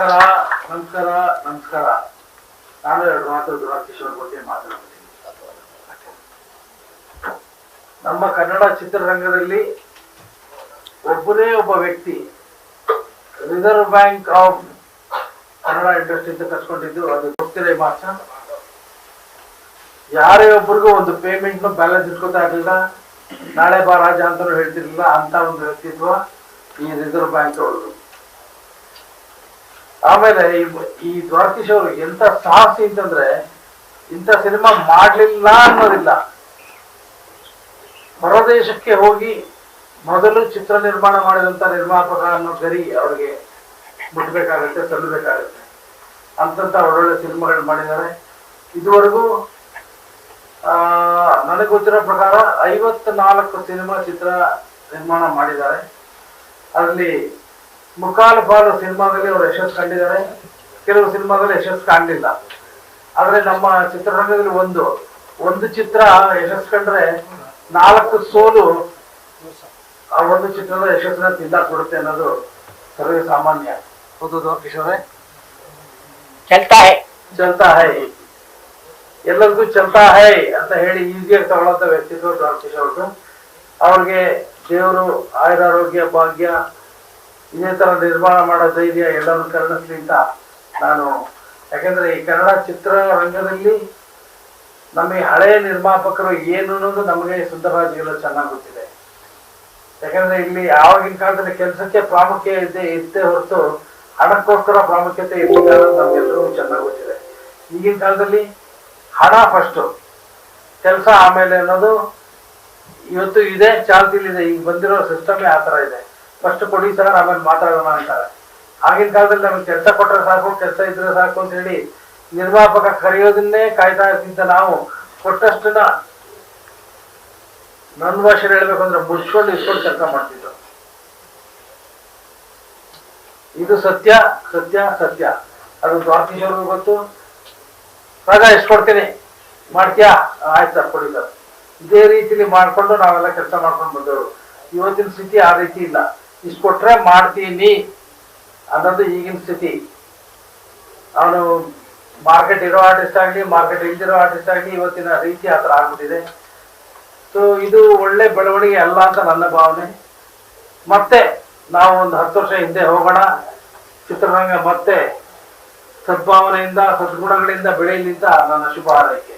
ನಮಸ್ಕಾರ ನಮಸ್ಕಾರ ನಮಸ್ಕಾರ. ನಾನು 2 ಮಾತು ದುರಾಕಿಶೋರ್ ಬಗ್ಗೆ ಮಾತನಾಡ್ತೀನಿ. ನಮ್ಮ ಕನ್ನಡ ಚಿತ್ರರಂಗದಲ್ಲಿ ಒಬ್ಬನೇ ಒಬ್ಬ ವ್ಯಕ್ತಿ reserve bank of Kannada industry ಅಂತ ಕರ್ಸ್ಕೊಂಡಿದ್ದು, ಅದು ಗೊತ್ತಿಲ್ಲ ಮಾತ್ರ. ಯಾರೇ ಒಬ್ಬರಿಗೂ ಒಂದು ಪೇಮೆಂಟ್ ಬ್ಯಾಲೆನ್ಸ್ ಇಟ್ಕೋತಾ ಇರಲಿಲ್ಲ, ನಾಳೆ ಬಾ ರಾಜ ಅಂತಾನು ಹೇಳ್ತಿರ್ಲಿಲ್ಲ. ಅಂತ ಒಂದು ವ್ಯಕ್ತಿತ್ವ ಈ ರಿಸರ್ವ್ ಬ್ಯಾಂಕ್ ಅವರು. ಆಮೇಲೆ ಈ ದ್ವಾರಕೀಶ್ ಅವರು ಎಂತ ಸಾಹಸಿ ಅಂತಂದ್ರೆ, ಇಂಥ ಸಿನಿಮಾ ಮಾಡ್ಲಿಲ್ಲ ಅನ್ನೋದಿಲ್ಲ. ಹೊರದೇಶಕ್ಕೆ ಹೋಗಿ ಮೊದಲು ಚಿತ್ರ ನಿರ್ಮಾಣ ಮಾಡಿದಂತ ನಿರ್ಮಾಪಕ ಅನ್ನೋ ಗರಿ ಅವ್ರಿಗೆ ಮುಟ್ಬೇಕಾಗತ್ತೆ, ಸಲ್ಲಬೇಕಾಗತ್ತೆ. ಅಂತಂತ ಒಳ್ಳೊಳ್ಳೆ ಸಿನಿಮಾಗಳು ಮಾಡಿದ್ದಾರೆ. ಇದುವರೆಗೂ ನನಗೆ ಗೊತ್ತಿರೋ ಪ್ರಕಾರ 54 ಸಿನಿಮಾ ಚಿತ್ರ ನಿರ್ಮಾಣ ಮಾಡಿದ್ದಾರೆ. ಅದರಲ್ಲಿ ಮುಕ್ಕಾಲು ಪಾಲು ಸಿನಿಮಾದಲ್ಲಿ ಅವರು ಯಶಸ್ಸು ಕಂಡಿದ್ದಾರೆ, ಕೆಲವು ಸಿನಿಮಾದಲ್ಲಿ ಯಶಸ್ಸು ಕಾಣಲಿಲ್ಲ. ಆದ್ರೆ ನಮ್ಮ ಚಿತ್ರರಂಗದಲ್ಲಿ ಒಂದು ಚಿತ್ರ ಯಶಸ್ಸು ಕಂಡ್ರೆ 4 ಸೋಲು ಆ ಒಂದು ಚಿತ್ರದ ಯಶಸ್ಸನ್ನ ತಿಂದಾಕ್ ಕೊಡುತ್ತೆ ಅನ್ನೋದು ಸರ್ವೇ ಸಾಮಾನ್ಯ. ಹೌದು ದ್ವಾರಕೀಶ್ ಅವರೇ? ಚಲ್ತಾ ಹೈ ಎಲ್ಲರಿಗೂ ಚಲ್ತಾ ಹೈ ಅಂತ ಹೇಳಿ ಈಸಿಯಾಗಿ ತಗೊಳ್ಳೋಂಥ ವ್ಯಕ್ತಿತ್ವ ದ್ವಾರಕೀಶ್ ಅವ್ರದ್ದು. ಅವ್ರಿಗೆ ದೇವರು ಆಯುರಾರೋಗ್ಯ ಭಾಗ್ಯ, ಇದೇ ತರ ನಿರ್ಮಾಣ ಮಾಡೋ ಧೈರ್ಯ ಎಲ್ಲರೂ ಕರುಣಿಸ್ಲಿ ಅಂತ ನಾನು. ಯಾಕೆಂದ್ರೆ ಈ ಕನ್ನಡ ಚಿತ್ರರಂಗದಲ್ಲಿ ನಮಗೆ ಹಳೆಯ ನಿರ್ಮಾಪಕರು ಏನು ಅನ್ನೋದು ನಮಗೆ ಸುಂದರರಾಜ್ಗಳು ಚೆನ್ನಾಗಿ ಗೊತ್ತಿದೆ. ಯಾಕಂದ್ರೆ ಇಲ್ಲಿ ಆವಾಗಿನ ಕಾಲದಲ್ಲಿ ಕೆಲಸಕ್ಕೆ ಪ್ರಾಮುಖ್ಯತೆ ಇದ್ದೇ ಹೊರತು ಹಣಕ್ಕೋಸ್ಕರ ಪ್ರಾಮುಖ್ಯತೆ ಇರಲಿಲ್ಲ ಅನ್ನೋದು ನಮ್ಗೆಲ್ಲರಿಗೂ ಚೆನ್ನಾಗಿ ಗೊತ್ತಿದೆ. ಈಗಿನ ಕಾಲದಲ್ಲಿ ಹಣ ಫಸ್ಟ್, ಕೆಲಸ ಆಮೇಲೆ ಅನ್ನೋದು ಇವತ್ತು ಇದೆ, ಚಾಲ್ತಿಲಿದೆ. ಈಗ ಬಂದಿರೋ ಸಿಸ್ಟಮೇ ಆ ಥರ ಇದೆ. ಫಸ್ಟ್ ಕೊಡಿ ಸರ್, ಆಮೇಲೆ ಮಾತಾಡೋಣ ಅಂತಾರೆ. ಆಗಿನ ಕಾಲದಲ್ಲಿ ನಮಗೆ ಕೆಲಸ ಕೊಟ್ಟರೆ ಸಾಕು, ಕೆಲಸ ಇದ್ರೆ ಸಾಕು ಅಂತ ಹೇಳಿ ನಿರ್ಮಾಪಕ ಕರೆಯೋದನ್ನೇ ಕಾಯ್ತಾ ಇರ್ತಿದ್ದ ನಾವು ಕೊಟ್ಟಷ್ಟನ್ನ ನನ್ನ ಭಾಷೆಯಲ್ಲಿ ಹೇಳ್ಬೇಕು ಅಂದ್ರೆ ಮುಚ್ಕೊಂಡು ಇಸ್ಕೊಂಡು ಕೆಲಸ ಮಾಡ್ತಿದ್ರು. ಇದು ಸತ್ಯ ಸತ್ಯ ಸತ್ಯ. ಅದು ದ್ವಾರಕೀಶ್ ಅವ್ರಿಗೂ ಗೊತ್ತು. ರಾಗ ಎಷ್ಟು ಕೊಡ್ತೀನಿ, ಮಾಡ್ತೀಯಾ, ಆಯ್ತು ಸರ್ ಕೊಡಿ ಸರ್. ಇದೇ ರೀತಿಲಿ ಮಾಡ್ಕೊಂಡು ನಾವೆಲ್ಲ ಕೆಲಸ ಮಾಡ್ಕೊಂಡು ಬಂದವರು. ಇವತ್ತಿನ ಸ್ಥಿತಿ ಆ ರೀತಿ ಇಲ್ಲ. ಇಷ್ಟು ಕೊಟ್ರೆ ಮಾಡ್ತೀನಿ ಅನ್ನೋದು ಈಗಿನ ಸ್ಥಿತಿ. ಅವನು ಮಾರ್ಕೆಟ್ ಇರೋ ಆರ್ಟಿಸ್ಟ್ ಆಗಲಿ, ಮಾರ್ಕೆಟ್ ಇಲ್ದಿರೋ ಆರ್ಟಿಸ್ಟ್ ಆಗಲಿ, ಇವತ್ತಿನ ರೀತಿ ಆ ಥರ ಆಗ್ಬಿಟ್ಟಿದೆ. ಸೊ ಇದು ಒಳ್ಳೆ ಬೆಳವಣಿಗೆ ಅಲ್ಲ ಅಂತ ನನ್ನ ಭಾವನೆ. ಮತ್ತೆ ನಾವು ಒಂದು 10 ವರ್ಷ ಹಿಂದೆ ಹೋಗೋಣ. ಚಿತ್ರರಂಗ ಮತ್ತೆ ಸದ್ಭಾವನೆಯಿಂದ ಸದ್ಗುಣಗಳಿಂದ ಬೆಳೆಯಲಿಂದ ನನ್ನ ಶುಭ ಹಾರೈಕೆ.